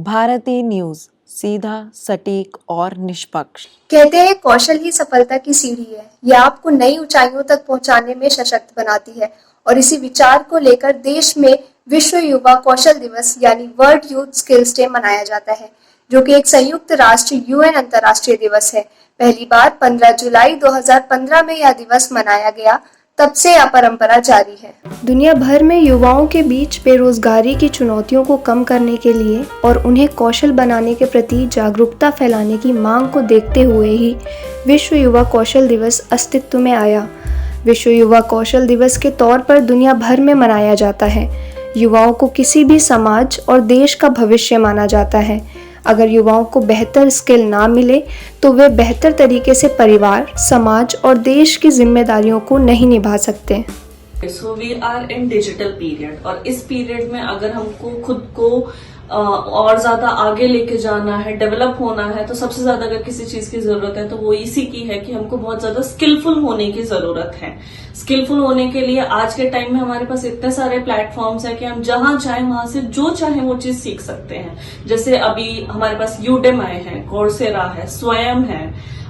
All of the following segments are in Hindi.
भारतीय न्यूज, सीधा, सटीक और निष्पक्ष। कहते हैं कौशल ही सफलता की सीढ़ी है। यह आपको नई ऊंचाइयों तक पहुंचाने में सशक्त बनाती है और इसी विचार को लेकर देश में विश्व युवा कौशल दिवस यानी वर्ल्ड यूथ स्किल्स डे मनाया जाता है, जो कि एक संयुक्त राष्ट्र यूएन अंतर्राष्ट्रीय दिवस है। पहली बार 15 जुलाई 2015 में यह दिवस मनाया गया, तब से यह परंपरा जारी है। दुनिया भर में युवाओं के बीच बेरोजगारी की चुनौतियों को कम करने के लिए और उन्हें कौशल बनाने के प्रति जागरूकता फैलाने की मांग को देखते हुए ही विश्व युवा कौशल दिवस अस्तित्व में आया। विश्व युवा कौशल दिवस के तौर पर दुनिया भर में मनाया जाता है। युवाओं को किसी भी समाज और देश का भविष्य माना जाता है। अगर युवाओं को बेहतर स्किल ना मिले तो वे बेहतर तरीके से परिवार, समाज और देश की जिम्मेदारियों को नहीं निभा सकते। So we are in digital period और इस पीरियड में अगर हमको खुद को और ज्यादा आगे लेके जाना है, डेवलप होना है, तो सबसे ज्यादा अगर किसी चीज की जरूरत है तो वो इसी की है कि हमको बहुत ज्यादा स्किलफुल होने की जरूरत है। स्किलफुल होने के लिए आज के टाइम में हमारे पास इतने सारे प्लेटफॉर्म्स हैं कि हम जहां चाहें वहां से जो चाहें वो चीज सीख सकते हैं। जैसे अभी हमारे पास यूडेमी है, कोर्सेरा है, स्वयं है।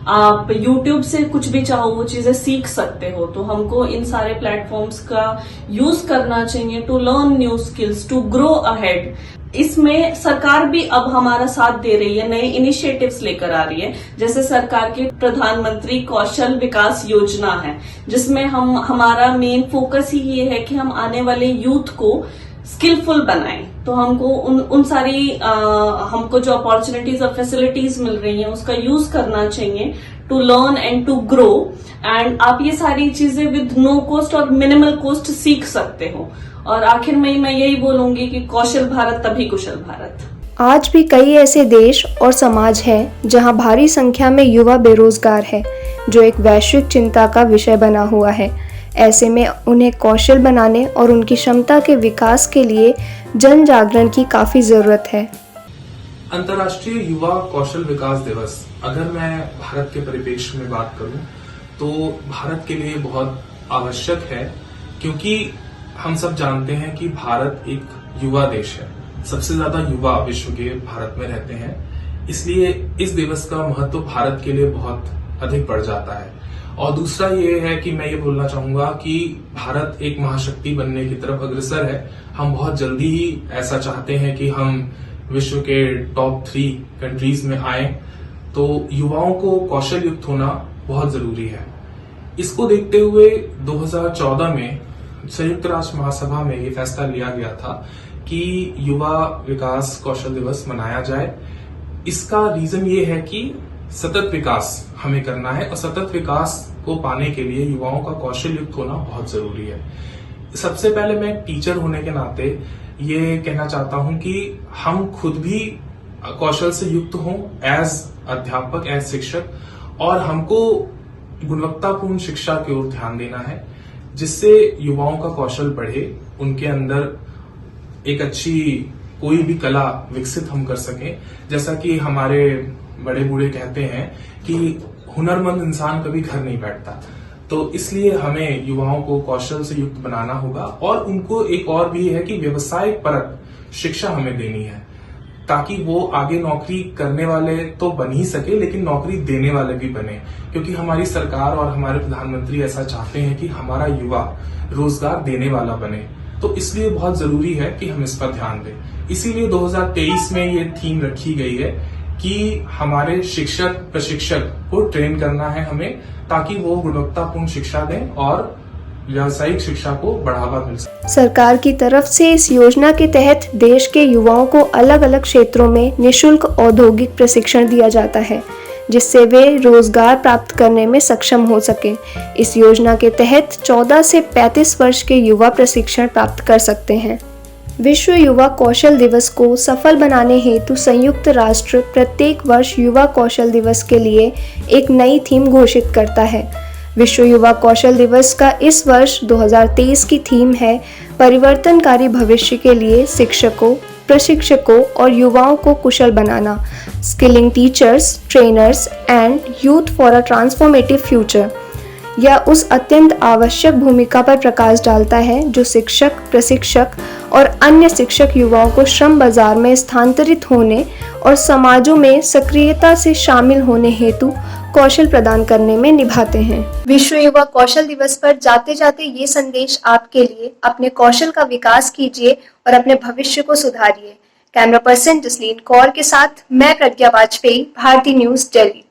आप YouTube से कुछ भी चाहो वो चीजें सीख सकते हो। तो हमको इन सारे प्लेटफॉर्म्स का यूज करना चाहिए to learn new skills, to grow ahead. इसमें सरकार भी अब हमारा साथ दे रही है, नए इनिशिएटिव्स लेकर आ रही है। जैसे सरकार की प्रधानमंत्री कौशल विकास योजना है, जिसमें हमारा मेन फोकस ही ये है कि हम आने वाले यूथ को स्किलफुल बनाएं। तो हमको उन सारी हमको जो अपॉर्चुनिटीज और फैसिलिटीज मिल रही हैं उसका यूज करना चाहिए to learn and to grow. And आप ये सारी चीजें विद नो कॉस्ट और मिनिमल कॉस्ट सीख सकते हो। और आखिर में मैं यही बोलूंगी कि कौशल भारत तभी कुशल भारत। आज भी कई ऐसे देश और समाज हैं जहां भारी संख्या में युवा बेरोजगार है, जो एक वैश्विक चिंता का विषय बना हुआ है। ऐसे में उन्हें कौशल बनाने और उनकी क्षमता के विकास के लिए जन जागरण की काफी जरूरत है। अंतर्राष्ट्रीय युवा कौशल विकास दिवस, अगर मैं भारत के परिप्रेक्ष्य में बात करूं तो भारत के लिए बहुत आवश्यक है, क्योंकि हम सब जानते हैं कि भारत एक युवा देश है। सबसे ज्यादा युवा विश्व के भारत में रहते हैं, इसलिए इस दिवस का महत्व भारत के लिए बहुत अधिक बढ़ जाता है। और दूसरा ये है कि मैं ये बोलना चाहूंगा कि भारत एक महाशक्ति बनने की तरफ अग्रसर है। हम बहुत जल्दी ही ऐसा चाहते हैं कि हम विश्व के टॉप 3 कंट्रीज में आए। तो युवाओं को कौशल युक्त होना बहुत जरूरी है। इसको देखते हुए 2014 में संयुक्त राष्ट्र महासभा में ये फैसला लिया गया था कि युवा विकास कौशल दिवस मनाया जाए। इसका रीजन ये है कि सतत विकास हमें करना है और सतत विकास को पाने के लिए युवाओं का कौशल युक्त होना बहुत जरूरी है। सबसे पहले मैं टीचर होने के नाते ये कहना चाहता हूं कि हम खुद भी कौशल से युक्त हों एज अध्यापक, एज शिक्षक, और हमको गुणवत्तापूर्ण शिक्षा की ओर ध्यान देना है, जिससे युवाओं का कौशल बढ़े, उनके अंदर एक अच्छी कोई भी कला विकसित हम कर सकें। जैसा कि हमारे बड़े बूढ़े कहते हैं कि हुनरमंद इंसान कभी घर नहीं बैठता। तो इसलिए हमें युवाओं को कौशल से युक्त बनाना होगा और उनको एक और भी है कि व्यवसाय परक शिक्षा हमें देनी है, ताकि वो आगे नौकरी करने वाले तो बन ही सके, लेकिन नौकरी देने वाले भी बने। क्योंकि हमारी सरकार और हमारे प्रधानमंत्री ऐसा चाहते हैं कि हमारा युवा रोजगार देने वाला बने। तो इसलिए बहुत जरूरी है कि हम इस पर ध्यान दें। इसीलिए 2023 में ये थीम रखी गई है कि हमारे शिक्षक प्रशिक्षक को ट्रेन करना है हमें, ताकि वो गुणवत्तापूर्ण शिक्षा दें और व्यावसायिक शिक्षा को बढ़ावा मिल सके। सरकार की तरफ से इस योजना के तहत देश के युवाओं को अलग अलग क्षेत्रों में निःशुल्क औद्योगिक प्रशिक्षण दिया जाता है, जिससे वे रोजगार प्राप्त करने में सक्षम हो सके। इस योजना के तहत 14 से 35 वर्ष के युवा प्रशिक्षण प्राप्त कर सकते हैं। विश्व युवा कौशल दिवस को सफल बनाने हेतु संयुक्त राष्ट्र प्रत्येक वर्ष युवा कौशल दिवस के लिए एक नई थीम घोषित करता है। विश्व युवा कौशल दिवस का इस वर्ष 2023 की थीम है परिवर्तनकारी भविष्य के लिए शिक्षकों, प्रशिक्षकों और युवाओं को कुशल बनाना, skilling teachers, trainers and youth for a transformative future. यह उस अत्यंत आवश्यक भूमिका पर प्रकाश डालता है जो शिक्षक, प्रशिक्षक और अन्य शिक्षक युवाओं को श्रम बाजार में स्थानांतरित होने और समाजों में सक्रियता से शामिल होने हेतु कौशल प्रदान करने में निभाते हैं। विश्व युवा कौशल दिवस पर जाते जाते ये संदेश आपके लिए, अपने कौशल का विकास कीजिए और अपने भविष्य को सुधारिए। कैमरा पर्सन जसलीन कौर के साथ मैं प्रज्ञा वाजपेयी, भारती न्यूज दिल्ली।